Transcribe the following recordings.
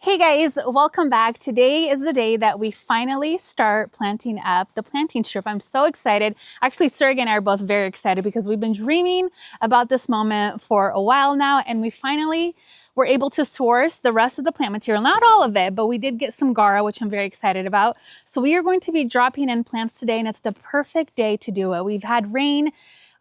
Hey guys, welcome back. Today is the day that we finally start planting up the planting strip. I'm so excited. Actually, Sergey and I are both very excited because we've been dreaming about this moment for a while now, and we finally were able to source the rest of the plant material. Not all of it, but we did get some gaura, which I'm very excited about. So we are going to be dropping in plants today, and it's the perfect day to do it. We've had rain.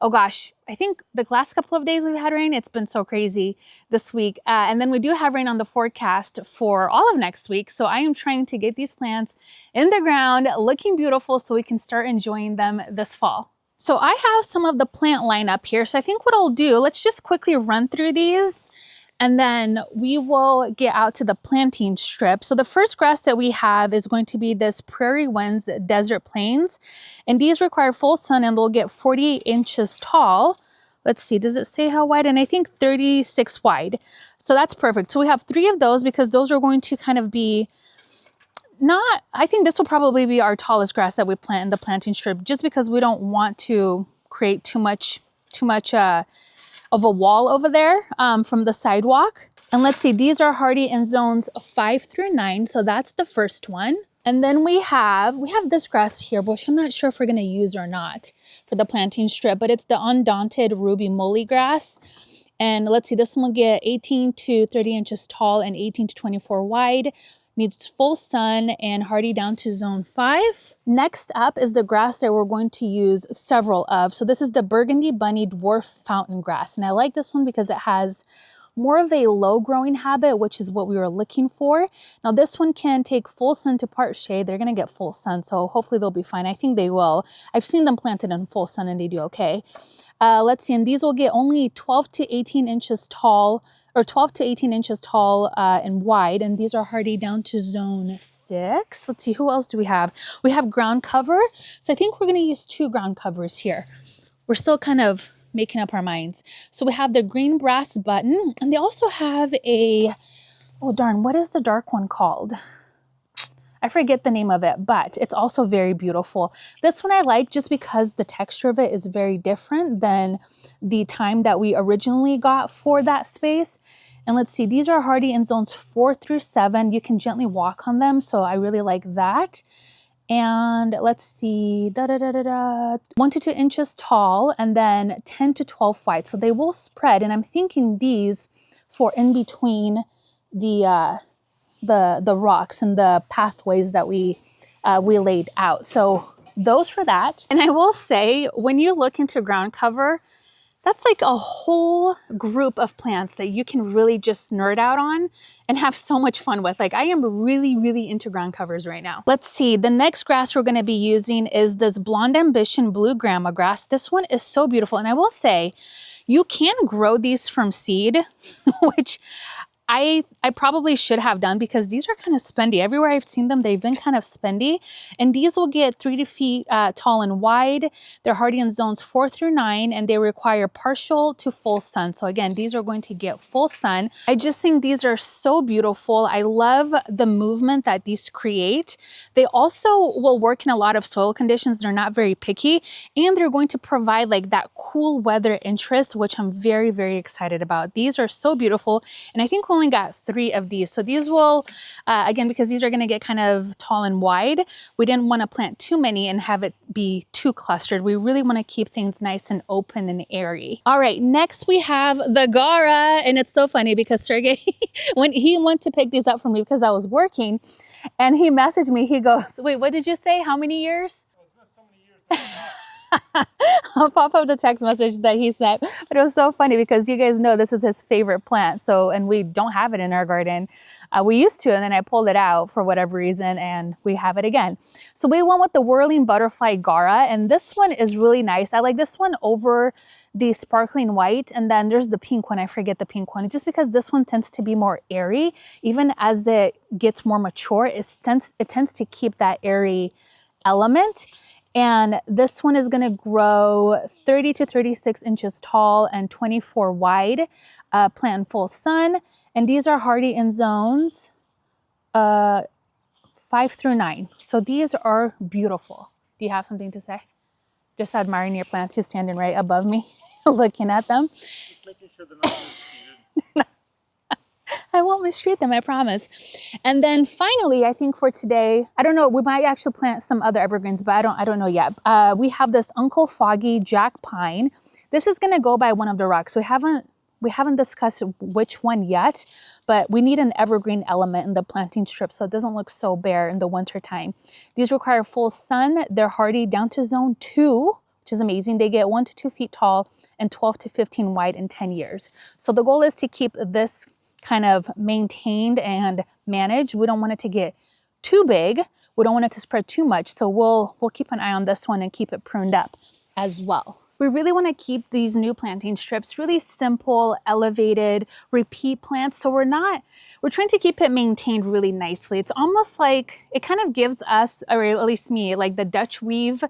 Oh gosh, I think the last couple of days we've had rain. It's been so crazy this week. And then we do have rain on the forecast for all of next week. So I am trying to get these plants in the ground looking beautiful so we can start enjoying them this fall. So I have some of the plant lineup here. So I think what I'll do, let's just quickly run through these and then we will get out to the planting strip. So the first grass that we have is going to be this Prairie Winds Desert Plains. And these require full sun and they'll get 48 inches tall. Let's see, does it say how wide? And I think 36 wide. So that's perfect. So we have 3 of those because those are going to kind of be I think this will probably be our tallest grass that we plant in the planting strip just because we don't want to create too much of a wall over there from the sidewalk. And let's see, these are hardy in zones 5 through 9. So that's the first one. And then we have this grass here, which I'm not sure if we're going to use or not for the planting strip, but it's the Undaunted Ruby Muley grass. And let's see, this one will get 18 to 30 inches tall and 18 to 24 wide. Needs full sun and hardy down to zone 5. Next up is the grass that we're going to use several of. So this is the Burgundy Bunny Dwarf Fountain Grass. And I like this one because it has more of a low growing habit, which is what we were looking for. Now this one can take full sun to part shade. They're gonna get full sun, so hopefully they'll be fine. I think they will. I've seen them planted in full sun and they do okay. Let's see, and these will get only 12 to 18 inches tall, or 12 to 18 inches tall and wide, and these are hardy down to zone 6. Let's see, who else do we have? We have ground cover. So I think we're gonna use 2 ground covers here. We're still kind of making up our minds. So we have the green brass button, and they also have oh darn, what is the dark one called? I forget the name of it, but it's also very beautiful. This one I like just because the texture of it is very different than the time that we originally got for that space. And let's see, these are hardy in zones 4 through 7. You can gently walk on them, so I really like that. And let's see, 1 to 2 inches tall and then 10 to 12 wide. So they will spread, and I'm thinking these for in between the rocks and the pathways that we laid out. So those for that. And I will say, when you look into ground cover, that's like a whole group of plants that you can really just nerd out on and have so much fun with. Like I am really, really into ground covers right now. Let's see, the next grass we're gonna be using is this Blonde Ambition Blue Grandma grass. This one is so beautiful. And I will say, you can grow these from seed, which I probably should have done because these are kind of spendy. Everywhere I've seen them, they've been kind of spendy. And these will get 3 feet tall and wide. They're hardy in zones 4 through 9, and they require partial to full sun. So again, these are going to get full sun. I just think these are so beautiful. I love the movement that these create. They also will work in a lot of soil conditions. They're not very picky, and they're going to provide like that cool weather interest, which I'm very, very excited about. These are so beautiful. And I think we only got 3 of these. So these will, again, because these are going to get kind of tall and wide, we didn't want to plant too many and have it be too clustered. We really want to keep things nice and open and airy. All right, next we have the gaura. And it's so funny because Sergey, when he went to pick these up from me because I was working, and he messaged me, he goes, wait, what did you say? How many years? Oh, it's been so many years. I'll pop up the text message that he sent, but it was so funny because you guys know this is his favorite plant. So, and we don't have it in our garden. We used to, and then I pulled it out for whatever reason and we have it again. So we went with the Whirling Butterfly Gaura, and this one is really nice. I like this one over the sparkling white, and then there's the pink one. I forget the pink one, just because this one tends to be more airy. Even as it gets more mature, it tends to keep that airy element. And this one is going to grow 30 to 36 inches tall and 24 wide, plant in full sun. And these are hardy in zones 5 through 9. So these are beautiful. Do you have something to say? Just admiring your plants. You're standing right above me, looking at them. Just making sure they're not I won't mistreat them, I promise. And then finally, I think for today, I don't know, we might actually plant some other evergreens, but I don't know yet. We have this Uncle Foggy Jack Pine. This is gonna go by one of the rocks. We haven't discussed which one yet, but we need an evergreen element in the planting strip so it doesn't look so bare in the winter time. These require full sun. They're hardy down to zone 2, which is amazing. They get 1 to 2 feet tall and 12 to 15 wide in 10 years. So the goal is to keep this kind of maintained and managed. We don't want it to get too big. We don't want it to spread too much. So we'll keep an eye on this one and keep it pruned up as well. We really want to keep these new planting strips really simple, elevated, repeat plants. So we're trying to keep it maintained really nicely. It's almost like, it kind of gives us, or at least me, like the Dutch weave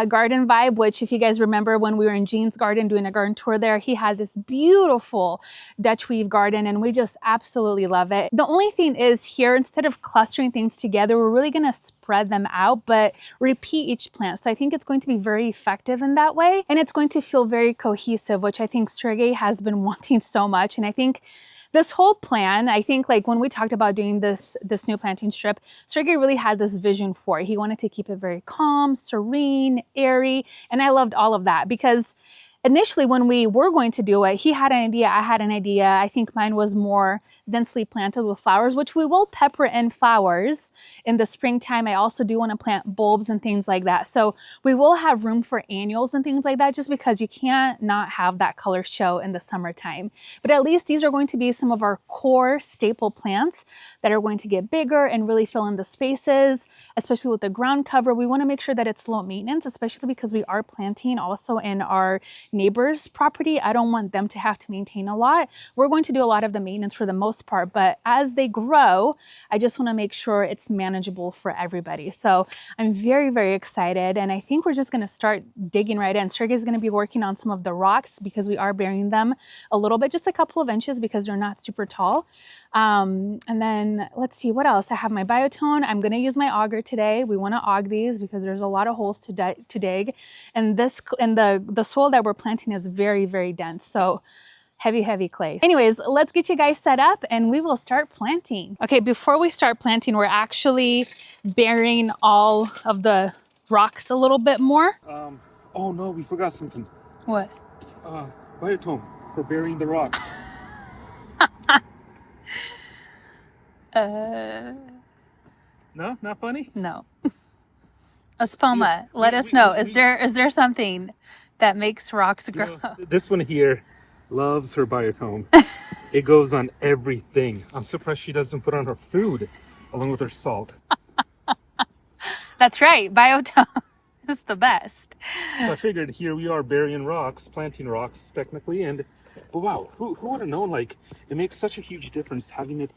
garden vibe, which if you guys remember when we were in Gene's garden doing a garden tour there, he had this beautiful Dutch weave garden and we just absolutely love it. The only thing is here, instead of clustering things together, we're really going to spread them out, but repeat each plant. So I think it's going to be very effective in that way. And it's going to feel very cohesive, which I think Sergey has been wanting so much. And I think this whole plan, I think like when we talked about doing this new planting strip, Sergey really had this vision for it. He wanted to keep it very calm, serene, airy. And I loved all of that because initially when we were going to do it, he had an idea, I had an idea. I think mine was more densely planted with flowers, which we will pepper in flowers in the springtime. I also do want to plant bulbs and things like that. So we will have room for annuals and things like that just because you can't not have that color show in the summertime. But at least these are going to be some of our core staple plants that are going to get bigger and really fill in the spaces, especially with the ground cover. We want to make sure that it's low maintenance, especially because we are planting also in our neighbor's property. I don't want them to have to maintain a lot. We're going to do a lot of the maintenance for the most part, but as they grow, I just want to make sure it's manageable for everybody. So I'm very, very excited. And I think we're just going to start digging right in. Sergey is going to be working on some of the rocks because we are burying them a little bit, just a couple of inches because they're not super tall. And then let's see what else. I have my biotone. I'm going to use my auger today. We want to aug these because there's a lot of holes to dig. And the soil that we're planting is very, very dense. So heavy clay. Anyways, let's get you guys set up and we will start planting. Okay, before we start planting, we're actually burying all of the rocks a little bit more. Oh no, we forgot something. What? Biotome for burying the rock. No, not funny? No. Espoma, let us know. Is there something that makes rocks grow? You know, this one here loves her biotome. It goes on everything. I'm surprised she doesn't put on her food along with her salt. That's right, biotome is the best. So I figured here we are burying rocks, planting rocks technically, and but wow, who would have known, like, it makes such a huge difference having it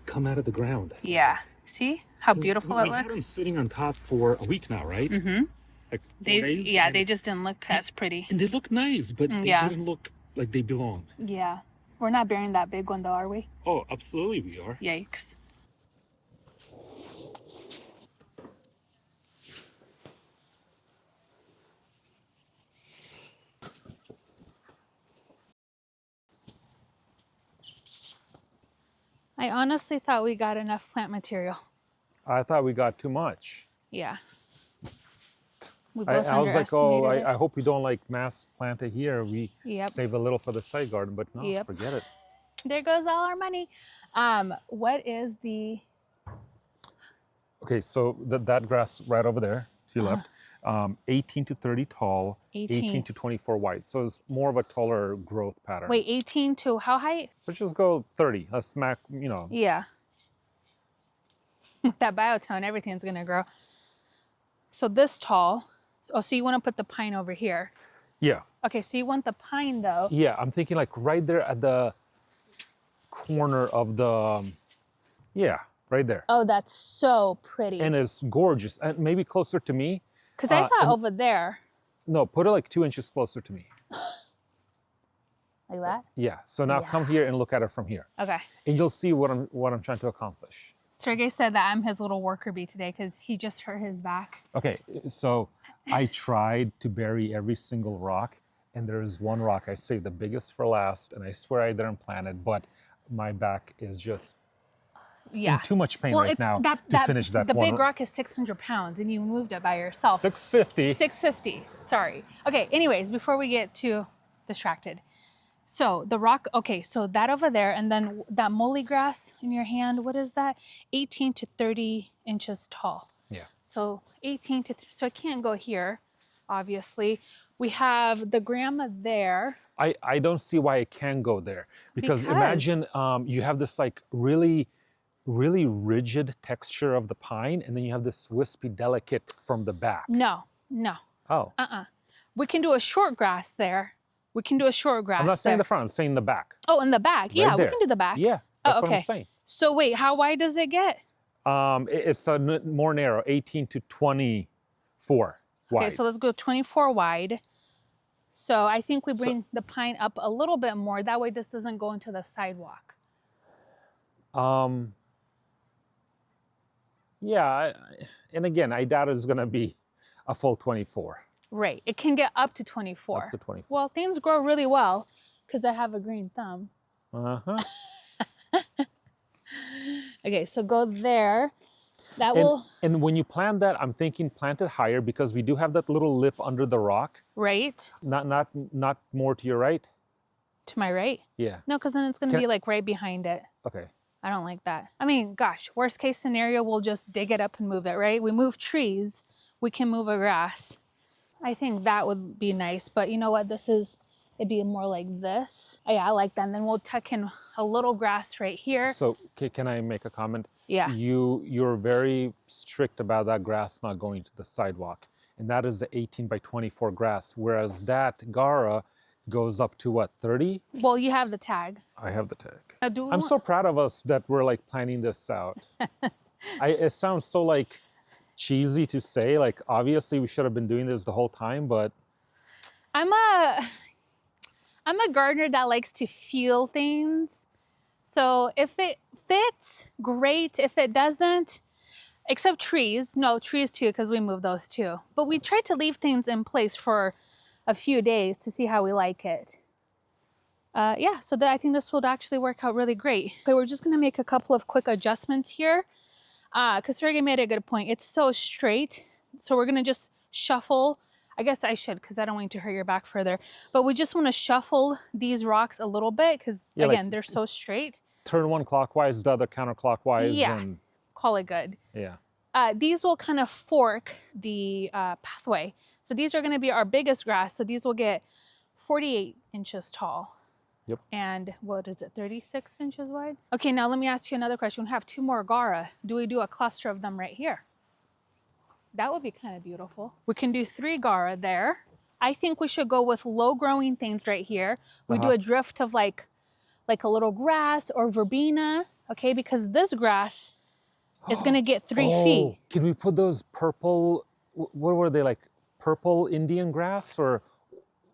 come out of the ground. Yeah, see how beautiful it We had looks? them sitting on top for a week now, right? Mm-hmm. Like 4 days. Yeah, they just didn't look as pretty. And they look nice, but they didn't look like they belong. Yeah, we're not burying that big one though, are we? Oh, absolutely we are. Yikes. I honestly thought we got enough plant material. I thought we got too much. Yeah. We both I was like, oh, underestimated it. I hope we don't like mass plant it here. We Yep. save a little for the side garden, but no, forget it. There goes all our money. What is the... Okay, so that grass right over there to your left, 18 to 30 tall, 18 to 24 wide. So it's more of a taller growth pattern. Wait, 18 to how high? Let's just go 30. Let's smack, you know. Yeah. That biotone, everything's gonna grow. So this tall. Oh, so you want to put the pine over here? Yeah. Okay, so you want the pine though. Yeah, I'm thinking like right there at the corner of the, right there. Oh, that's so pretty. And it's gorgeous. And maybe closer to me. Because I thought over there. No, put it like 2 inches closer to me. Like that? Yeah. So now come here and look at it from here. Okay. And you'll see what I'm trying to accomplish. Sergey said that I'm his little worker bee today because he just hurt his back. Okay, so I tried to bury every single rock, and there's one rock I saved the biggest for last, and I swear I didn't plant it, but my back is just Yeah. in too much pain Well, right it's now that, to finish that the one. big rock is 600 pounds and you moved it by yourself. 650. 650. Sorry. Okay. Anyways, before we get too distracted. So the rock, okay, so that over there, and then that molly grass in your hand, what is that? 18 to 30 inches tall. Yeah. So 18 to, so it can't go here, obviously. We have the grandma there. I don't see why it can go there because imagine you have this like really rigid texture of the pine, and then you have this wispy, delicate from the back. No. Oh. We can do a short grass there. We can do a short grass. I'm not saying there. the front, I'm saying the back. Oh, in the back. Yeah, we can do the back. Yeah, that's okay. what I'm saying. So wait, how wide does it get? It's more narrow, 18 to 24 wide. Okay, so let's go 24 wide. So I think we bring the pine up a little bit more. That way this doesn't go into the sidewalk. Yeah, and again, I doubt it's gonna be a full 24. Right, it can get up to 24. Up to 24. Well, things grow really well because I have a green thumb. Uh-huh. Okay, so go there. That will... And when you plant that, I'm thinking plant it higher because we do have that little lip under the rock. Right. Not more to your right? To my right? Yeah. No, because then it's going to be like right behind it. Okay. I don't like that. I mean, gosh, worst case scenario, we'll just dig it up and move it, right? We move trees, we can move a grass. I think that would be nice, but you know what? It'd be more like this. Oh, yeah, I like that. And then we'll tuck in a little grass right here. So can I make a comment? Yeah. You're very strict about that grass not going to the sidewalk. And that is the 18 by 24 grass, whereas that gaura goes up to what, 30? Well, you have the tag. I have the tag. I'm so proud of us that we're like planning this out. It sounds so like cheesy to say, like obviously we should have been doing this the whole time, but I'm a gardener that likes to feel things. So if it fits, great. If it doesn't, except trees. No, trees too, because we moved those too. But we tried to leave things in place for a few days to see how we like it. Yeah, so I think this will actually work out really great. So we're just gonna make a couple of quick adjustments here. Because Sergey made a good point. It's so straight. So we're gonna just shuffle. I guess I should, because I don't want you to hurt your back further. But we just want to shuffle these rocks a little bit, because again, like, they're so straight. Turn one clockwise, the other counterclockwise. Yeah, and call it good. Yeah. These will kind of fork the pathway. So these are going to be our biggest grass. So these will get 48 inches tall. Yep. And what is it, 36 inches wide? Okay, now let me ask you another question. We have 2 more gaura. Do we do a cluster of them right here? That would be kind of beautiful. We can do 3 gaura there. I think we should go with low growing things right here. We do a drift of like a little grass or verbena, okay? Because this grass is gonna get 3 feet. Can we put those purple, what were they, like purple Indian grass or?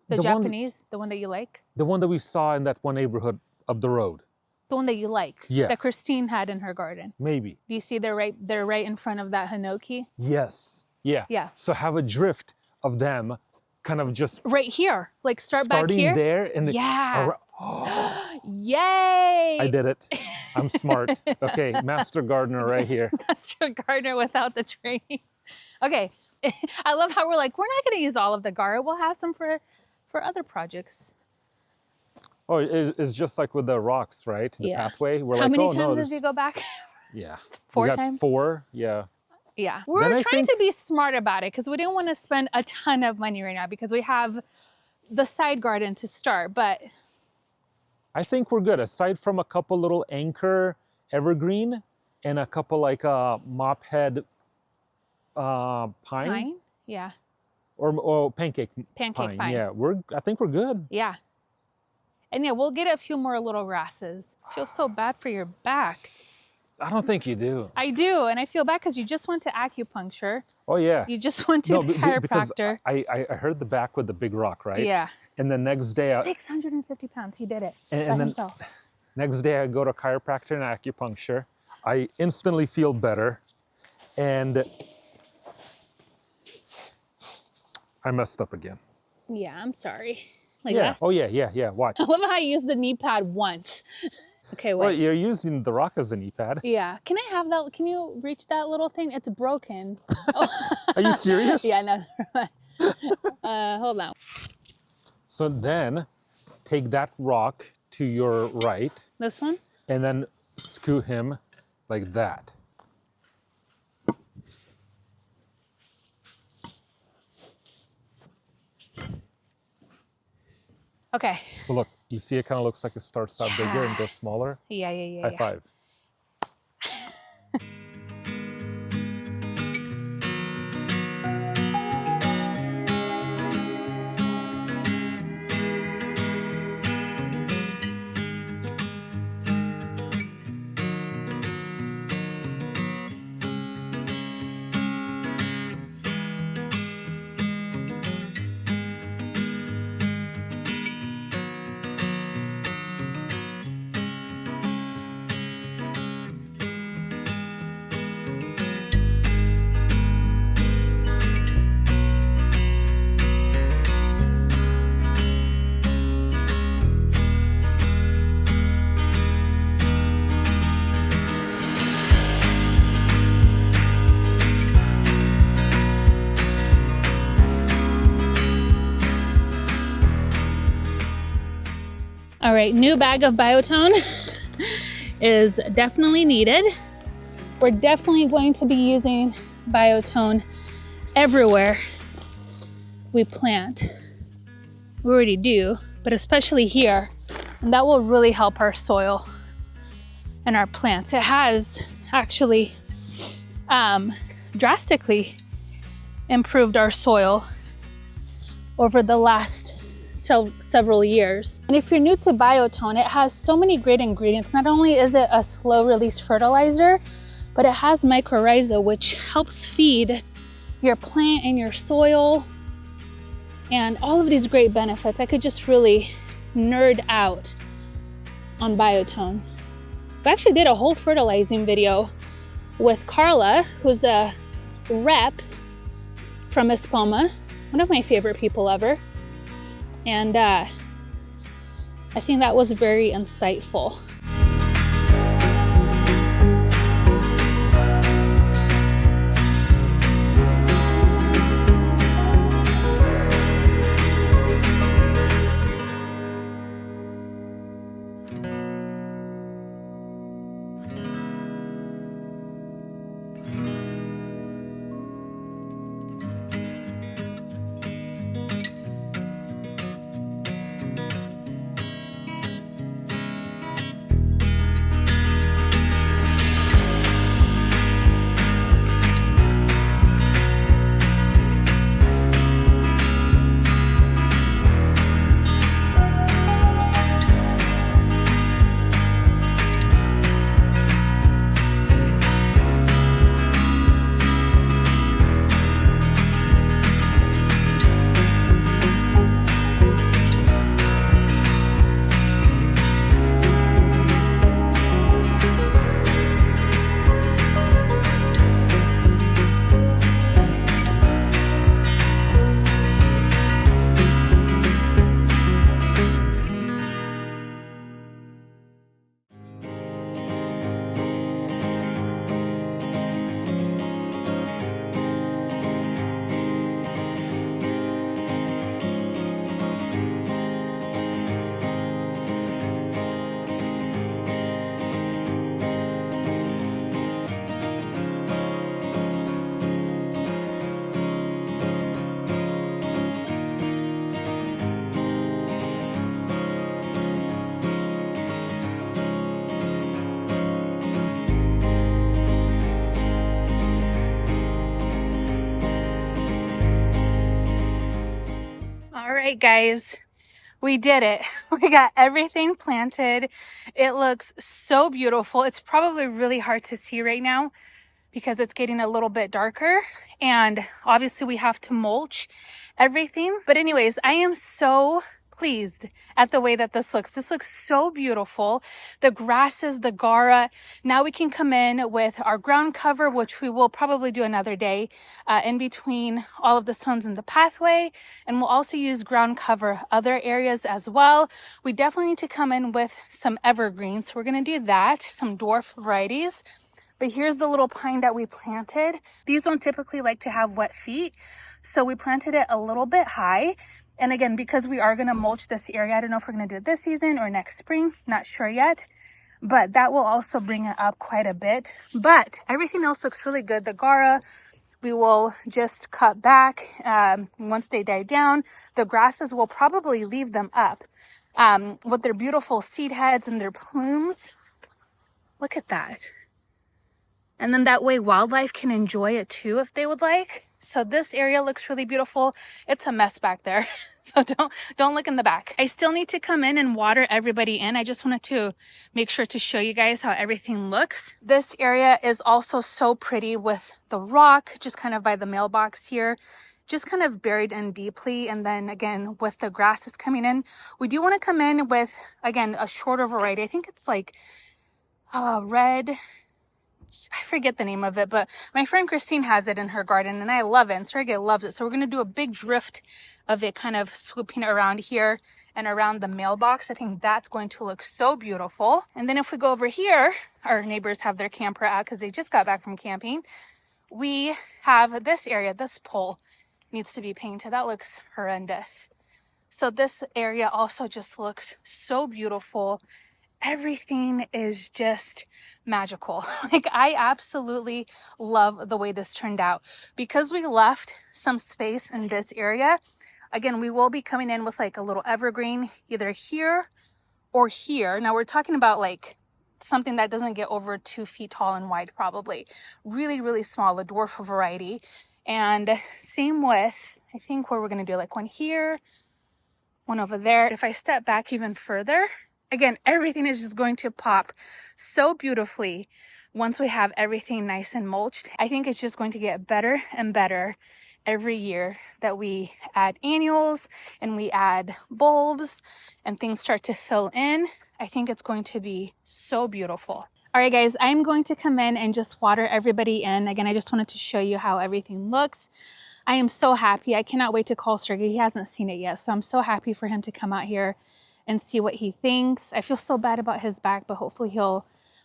The Japanese, the one that you like? The one that we saw in that one neighborhood up the road. The one that you like? Yeah. That Christine had in her garden. Maybe. Do you see they're right in front of that hinoki? Yes. Yeah. Yeah. So have a drift of them kind of just right here. Like starting back here. There and yeah. Yay! I did it. I'm smart. Okay, master gardener right here. Master gardener without the training. Okay. I love how we're like, we're not going to use all of the gaura. We'll have some for other projects. Oh, it's just like with the rocks, right? The pathway. We're how like, many times did you go back? Yeah. 4 times? 4, yeah. Yeah. We're trying to be smart about it because we didn't want to spend a ton of money right now because we have the side garden to start, but I think we're good. Aside from a couple little anchor evergreen and a couple like mop head pine. Yeah. Or pancake pine. Yeah, I think we're good. Yeah. And yeah, we'll get a few more little grasses. I feel so bad for your back. I don't think you do. I do, and I feel bad because you just went to acupuncture. Oh yeah. You just went to the chiropractor. I heard the back with the big rock, right? Yeah. And the next day 650 pounds, he did it by then himself. Next day I go to chiropractor and acupuncture. I instantly feel better. And I messed up again. Yeah, I'm sorry. Like yeah. that? Oh yeah. Watch. I love how I used the knee pad once. Okay, Well, wait. you're using the rock as an e-pad. Yeah. Can I have that? Can you reach that little thing? It's broken. Oh. Are you serious? Yeah, no. Never mind. Hold on. So then take that rock to your right This one? and then scoot him like that. Okay. So look, you see it kind of looks like it starts out bigger and goes smaller? Yeah. High five. All right, new bag of biotone is definitely needed. We're definitely going to be using biotone everywhere we plant. We already do, but especially here. And that will really help our soil and our plants. It has actually drastically improved our soil over the last several years. And if you're new to biotone, it has so many great ingredients. Not only is it a slow release fertilizer, but it has mycorrhiza, which helps feed your plant and your soil and all of these great benefits. I could just really nerd out on biotone. We actually did a whole fertilizing video with Carla, who's a rep from Espoma, one of my favorite people ever. And I think that was very insightful. All right, guys, we did it. We got everything planted. It looks so beautiful. It's probably really hard to see right now because it's getting a little bit darker, and obviously we have to mulch everything. But anyways, I am so pleased at the way that this looks. This looks so beautiful. The grasses, the gaura. Now we can come in with our ground cover, which we will probably do another day in between all of the stones in the pathway. And we'll also use ground cover other areas as well. We definitely need to come in with some evergreens. So we're going to do that, some dwarf varieties. But here's the little pine that we planted. These don't typically like to have wet feet, so we planted it a little bit high. And again, because we are going to mulch this area, I don't know if we're going to do it this season or next spring, not sure yet, but that will also bring it up quite a bit. But everything else looks really good. The gaura, we will just cut back once they die down. The grasses, will probably leave them up with their beautiful seed heads and their plumes. Look at that. And then that way wildlife can enjoy it too if they would like. So this area looks really beautiful. It's a mess back there. So don't look in the back. I still need to come in and water everybody in. I just wanted to make sure to show you guys how everything looks. This area is also so pretty with the rock, just kind of by the mailbox here, just kind of buried in deeply. And then again, with the grasses coming in, we do want to come in with, again, a shorter variety. I think it's like red, I forget the name of it, but my friend Christine has it in her garden and I love it, and Sergey loves it. So we're going to do a big drift of it kind of swooping around here and around the mailbox. I think that's going to look so beautiful. And then if we go over here, our neighbors have their camper out because they just got back from camping. We have this area, this pole needs to be painted. That looks horrendous. So this area also just looks so beautiful. Everything is just magical. Like, I absolutely love the way this turned out. Because we left some space in this area, again, we will be coming in with like a little evergreen either here or here. Now we're talking about like something that doesn't get over 2 feet tall and wide, probably really, really small, a dwarf variety. And same with, I think, where we're going to do like one here, one over there. If I step back even further, again, everything is just going to pop so beautifully once we have everything nice and mulched. I think it's just going to get better and better every year that we add annuals and we add bulbs and things start to fill in. I think it's going to be so beautiful. All right, guys, I'm going to come in and just water everybody in. Again, I just wanted to show you how everything looks. I am so happy. I cannot wait to call Sergey. He hasn't seen it yet, so I'm so happy for him to come out here and see what he thinks. I feel so bad about his back, but hopefully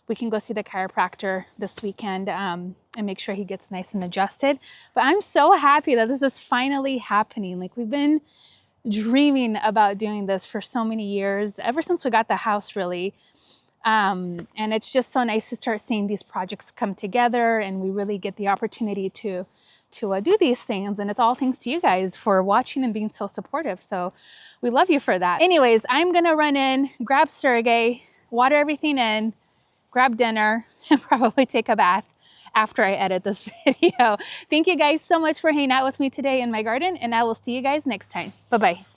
we can go see the chiropractor this weekend and make sure he gets nice and adjusted. But I'm so happy that this is finally happening. Like, we've been dreaming about doing this for so many years, ever since we got the house, really. And it's just so nice to start seeing these projects come together, and we really get the opportunity to do these things. And it's all thanks to you guys for watching and being so supportive. So we love you for that. Anyways, I'm gonna run in, grab Sergey, water everything in, grab dinner, and probably take a bath after I edit this video. Thank you guys so much for hanging out with me today in my garden, and I will see you guys next time. Bye-bye.